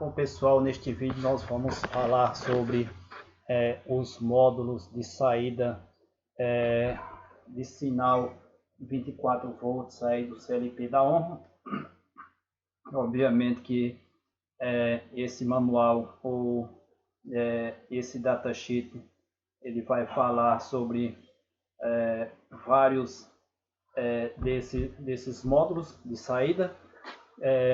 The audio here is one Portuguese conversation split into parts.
Bom pessoal, neste vídeo nós vamos falar sobre os módulos de saída de sinal 24 volts aí do CLP da Onro. Obviamente que esse manual ou esse datasheet ele vai falar sobre vários desses módulos de saída.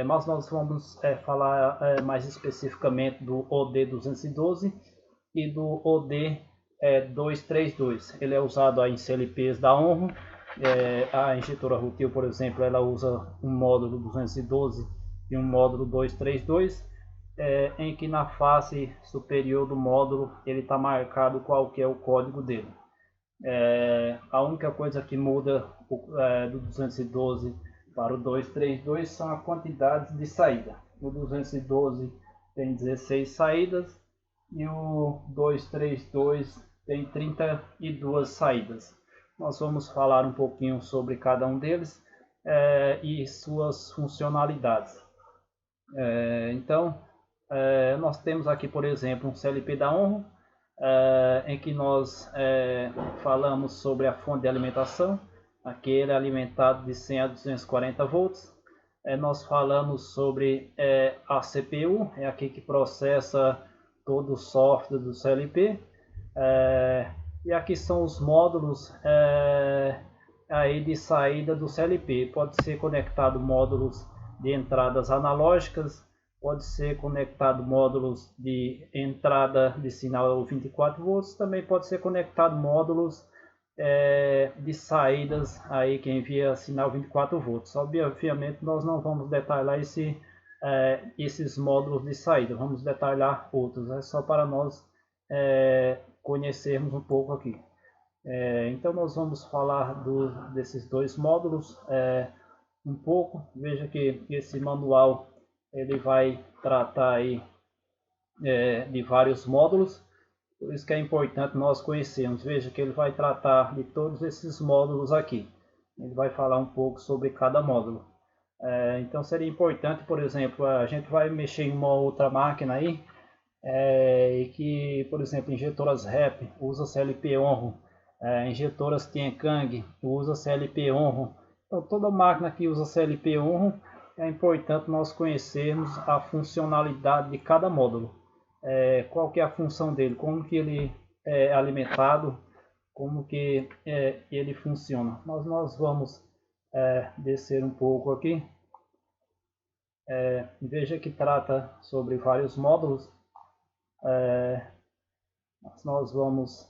Mas nós vamos falar mais especificamente do OD212 e do OD232. Ele é usado aí em CLPs da Onro. A injetora Rutil, por exemplo, ela usa um módulo 212 e um módulo 232, em que na face superior do módulo ele está marcado qual que é o código dele. A única coisa que muda do 212 para o 232 são as quantidades de saída. O 212 tem 16 saídas e o 232 tem 32 saídas. Nós vamos falar um pouquinho sobre cada um deles e suas funcionalidades. Então, nós temos aqui, por exemplo, um CLP da Onro, em que nós falamos sobre a fonte de alimentação. Aqui ele é alimentado de 100 a 240 volts. Nós falamos sobre a CPU, é aqui que processa todo o software do CLP. E aqui são os módulos aí de saída do CLP. Pode ser conectado módulos de entradas analógicas, pode ser conectado módulos de entrada de sinal 24 volts, também pode ser conectado módulos de saídas aí que envia sinal 24 volts. Obviamente nós não vamos detalhar esses módulos de saída, vamos detalhar outros, é só para nós conhecermos um pouco aqui. Então nós vamos falar desses dois módulos um pouco. Veja que esse manual ele vai tratar aí de vários módulos. Por isso que é importante nós conhecermos. Veja que ele vai tratar de todos esses módulos aqui. Ele vai falar um pouco sobre cada módulo. Então seria importante, por exemplo, a gente vai mexer em uma outra máquina aí, e que, por exemplo, injetoras REP usa CLP Onro, injetoras Tiankang usa CLP Onro. Então toda máquina que usa CLP Onro, é importante nós conhecermos a funcionalidade de cada módulo. Qual que é a função dele, como que ele é alimentado, como que ele funciona. Nós vamos descer um pouco aqui. Veja que trata sobre vários módulos. Nós vamos,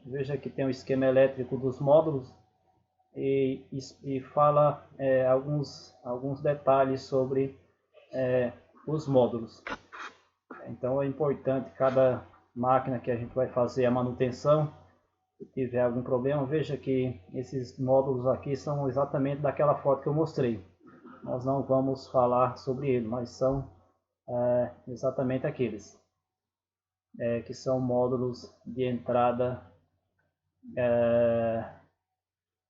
veja que tem o esquema elétrico dos módulos e fala alguns detalhes sobre os módulos. Então é importante, cada máquina que a gente vai fazer a manutenção, se tiver algum problema, veja que esses módulos aqui são exatamente daquela foto que eu mostrei. Nós não vamos falar sobre ele, mas são exatamente aqueles que são módulos de entrada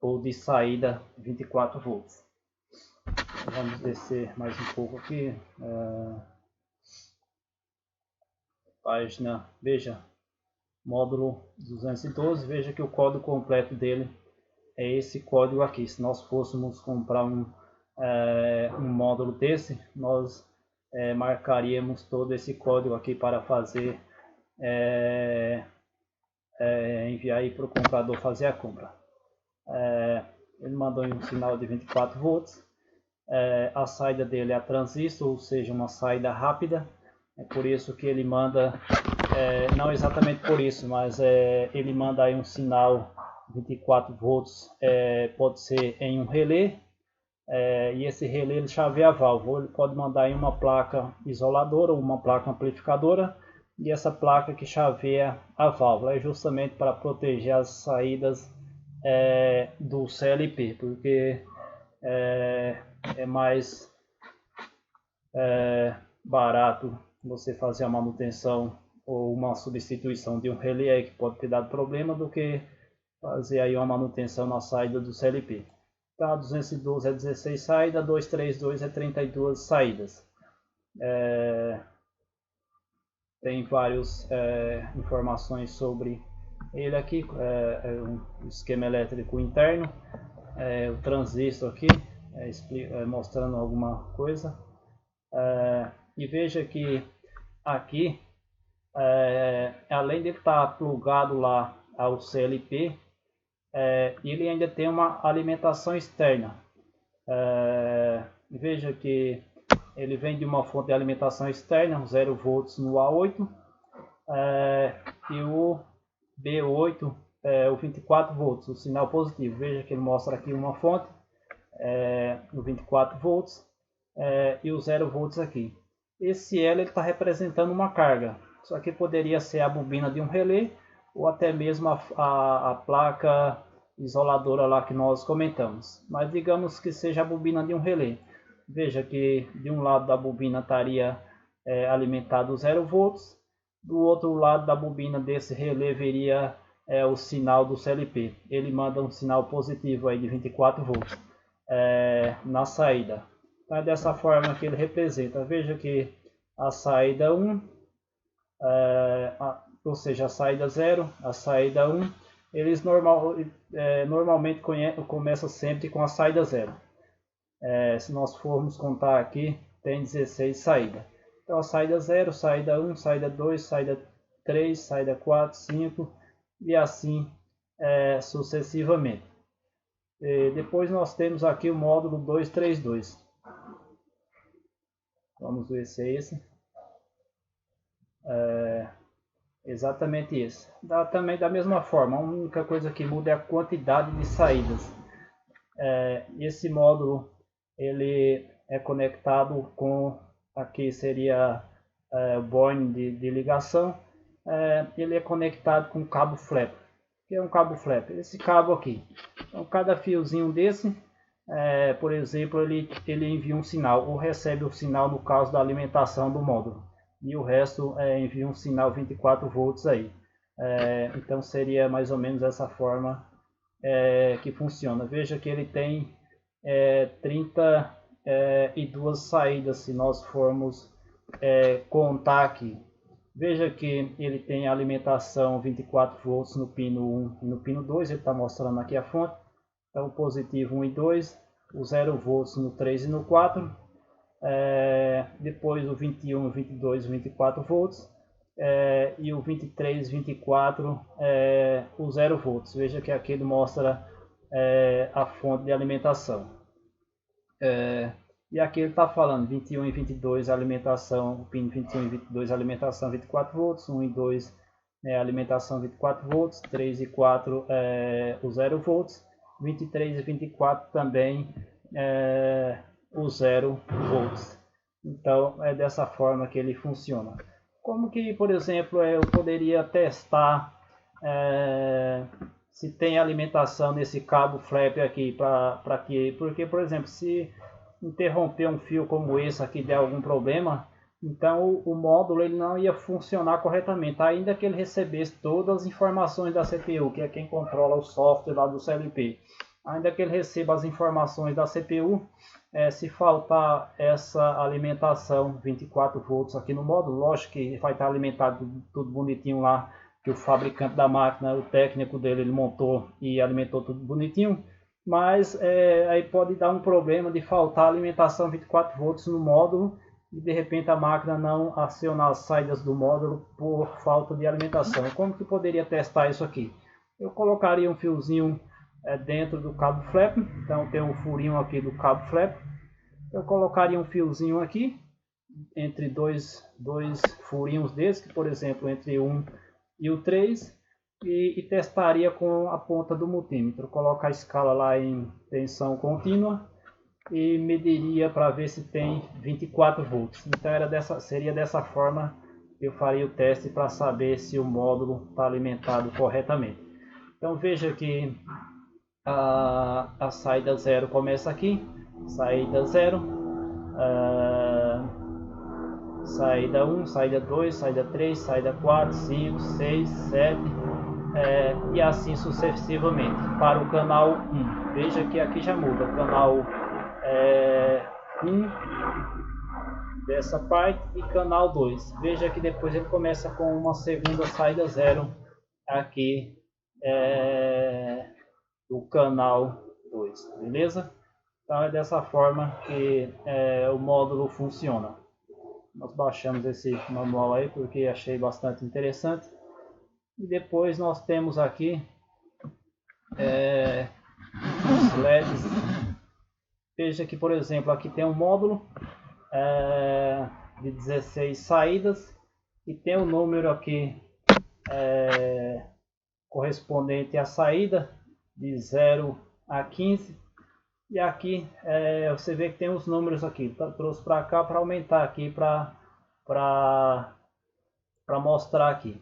ou de saída 24 volts. Vamos descer mais um pouco aqui. Página, veja, módulo 212, veja que o código completo dele é esse código aqui. Se nós fôssemos comprar um módulo desse, nós marcaríamos todo esse código aqui para fazer enviar aí para o comprador fazer a compra. Ele mandou um sinal de 24 volts. A saída dele é a transistor, ou seja, uma saída rápida. É por isso que ele manda, não exatamente por isso, mas ele manda aí um sinal 24 volts, pode ser em um relé, e esse relé ele chaveia a válvula. Ele pode mandar em uma placa isoladora ou uma placa amplificadora, e essa placa que chaveia a válvula é justamente para proteger as saídas do CLP, porque é mais barato você fazer a manutenção ou uma substituição de um relé que pode ter dado problema do que fazer aí uma manutenção na saída do CLP. Então a 212 é 16 saídas, a 232 é 32 saídas. tem várias informações sobre ele aqui, um esquema elétrico interno, o transistor aqui, mostrando alguma coisa, e veja que aqui, além de estar plugado lá ao CLP, ele ainda tem uma alimentação externa. Veja que ele vem de uma fonte de alimentação externa, 0 volts no A8, e o B8 o 24 volts, o sinal positivo. Veja que ele mostra aqui uma fonte, o 24 volts, e o 0 volts aqui. Esse L está representando uma carga. Isso aqui poderia ser a bobina de um relé, ou até mesmo a placa isoladora lá que nós comentamos. Mas digamos que seja a bobina de um relé. Veja que de um lado da bobina estaria alimentado 0 volts, do outro lado da bobina desse relé viria o sinal do CLP. Ele manda um sinal positivo aí de 24 volts na saída. Então é dessa forma que ele representa. Veja que a saída 1, ou seja, a saída 0, a saída 1, eles normalmente começam sempre com a saída 0. Se nós formos contar aqui, tem 16 saídas. Então a saída 0, saída 1, saída 2, saída 3, saída 4, 5 e assim sucessivamente. Depois nós temos aqui o módulo 232. Vamos ver se é esse. Exatamente esse. Também da mesma forma, a única coisa que muda é a quantidade de saídas. Esse módulo ele é conectado com, aqui seria o board de ligação. Ele é conectado com cabo flap. O que é um cabo flap? Esse cabo aqui. Então cada fiozinho desse, por exemplo, ele envia um sinal, ou recebe o sinal no caso da alimentação do módulo, e o resto envia um sinal 24 volts aí. Então seria mais ou menos essa forma que funciona. Veja que ele tem 32 saídas se nós formos contar aqui. Veja que ele tem alimentação 24 volts no pino 1 e no pino 2, ele está mostrando aqui a fonte. Então positivo 1 e 2, o 0 volts no 3 e no 4, depois o 21, 22, 24 volts, e o 23, 24, o 0 volts. Veja que aqui ele mostra a fonte de alimentação. E aqui ele está falando 21 e 22 alimentação, o pino 21 e 22 alimentação 24 volts, 1 e 2 alimentação 24 volts, 3 e 4 o 0 volts, 23 e 24 também o 0 volts. Então é dessa forma que ele funciona. Como que, por exemplo, eu poderia testar se tem alimentação nesse cabo flap aqui, para quê? Porque, por exemplo, se interromper um fio como esse aqui der algum problema, então o módulo ele não ia funcionar corretamente, ainda que ele recebesse todas as informações da CPU, que é quem controla o software lá do CLP. Ainda que ele receba as informações da CPU, se faltar essa alimentação 24 volts aqui no módulo, lógico que vai estar alimentado tudo bonitinho lá, que o fabricante da máquina, o técnico dele, ele montou e alimentou tudo bonitinho, mas aí pode dar um problema de faltar alimentação 24 volts no módulo e de repente a máquina não acionar as saídas do módulo por falta de alimentação. Como que poderia testar isso aqui? Eu colocaria um fiozinho dentro do cabo flap, então tem um furinho aqui do cabo flap. Eu colocaria um fiozinho aqui entre dois furinhos desses, por exemplo, entre 1 e o 3, e testaria com a ponta do multímetro. Colocar a escala lá em tensão contínua e mediria para ver se tem 24 volts. Então seria dessa forma que eu faria o teste para saber se o módulo está alimentado corretamente. Então veja que a saída 0 começa aqui, saída 0, saída 1, saída 2, saída 3, saída 4, 5, 6, 7 e assim sucessivamente para o canal 1. Veja que aqui já muda, o canal 1 dessa parte e canal 2. Veja que depois ele começa com uma segunda saída 0 aqui do canal 2, beleza? Então é dessa forma que o módulo funciona. Nós baixamos esse manual aí porque achei bastante interessante. E depois nós temos aqui os LEDs. Veja que, por exemplo, aqui tem um módulo de 16 saídas e tem o número aqui correspondente à saída de 0 a 15. E aqui você vê que tem os números aqui. Trouxe para cá para aumentar aqui para mostrar aqui.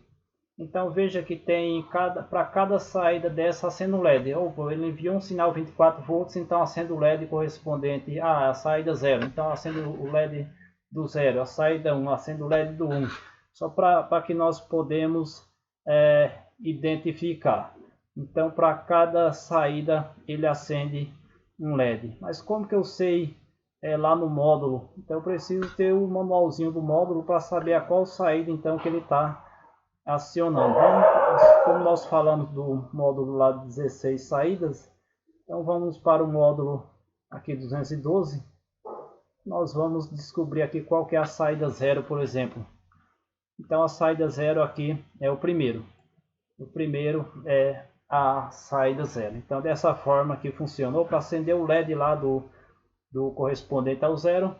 Então veja que tem para cada saída dessa acende um LED. Ele enviou um sinal 24 volts, então acende o LED correspondente à saída 0. Então acende o LED do 0, a saída 1, acende o LED do 1. Só para que nós podemos identificar. Então para cada saída ele acende um LED. Mas como que eu sei lá no módulo? Então eu preciso ter o manualzinho do módulo para saber a qual saída então que ele está acionando. Como nós falamos do módulo lá de 16 saídas, então vamos para o módulo aqui 212. Nós vamos descobrir aqui qual que é a saída 0, por exemplo. Então a saída 0 aqui é o primeiro. O primeiro é a saída 0. Então dessa forma que funcionou para acender o LED lá do correspondente ao 0.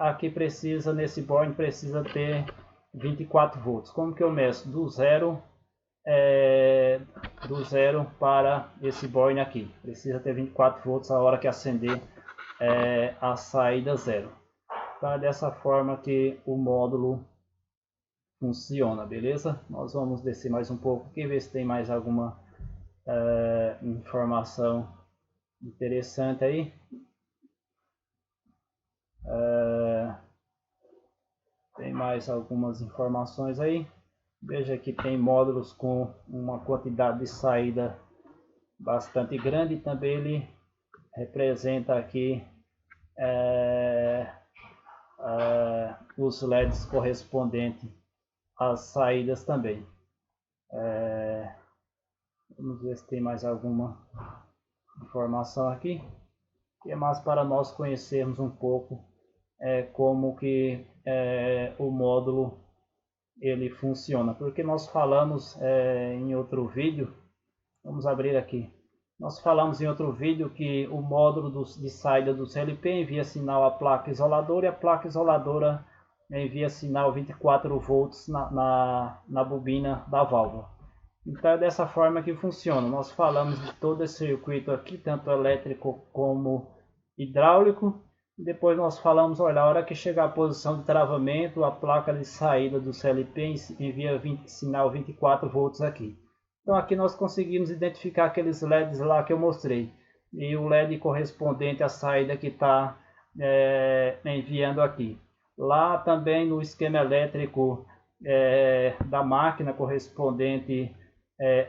Aqui precisa, nesse board precisa ter 24 volts. Como que eu meço? Do zero para esse board aqui. Precisa ter 24 volts a hora que acender a saída 0. Então é dessa forma que o módulo funciona, beleza? Nós vamos descer mais um pouco aqui, ver se tem mais alguma informação interessante aí. Tem mais algumas informações aí. Veja que tem módulos com uma quantidade de saída bastante grande. Também ele representa aqui os LEDs correspondentes às saídas também. Vamos ver se tem mais alguma informação aqui. Que é mais para nós conhecermos um pouco como que o módulo ele funciona, porque nós falamos em outro vídeo, vamos abrir aqui, nós falamos em outro vídeo que o módulo de saída do CLP envia sinal à placa isoladora e a placa isoladora envia sinal 24 volts na bobina da válvula. Então é dessa forma que funciona. Nós falamos de todo esse circuito aqui, tanto elétrico como hidráulico. Depois nós falamos, olha, a hora que chegar a posição de travamento, a placa de saída do CLP envia sinal 24 volts aqui. Então aqui nós conseguimos identificar aqueles LEDs lá que eu mostrei. E o LED correspondente à saída que está enviando aqui. Lá também no esquema elétrico da máquina correspondente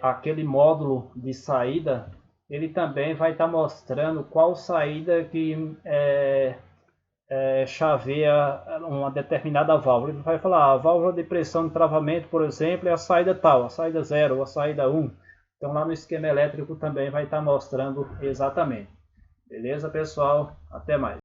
àquele módulo de saída, ele também vai estar mostrando qual saída que chaveia uma determinada válvula. Ele vai falar, a válvula de pressão de travamento, por exemplo, é a saída tal, a saída 0, a saída 1. Então lá no esquema elétrico também vai estar mostrando exatamente. Beleza, pessoal? Até mais.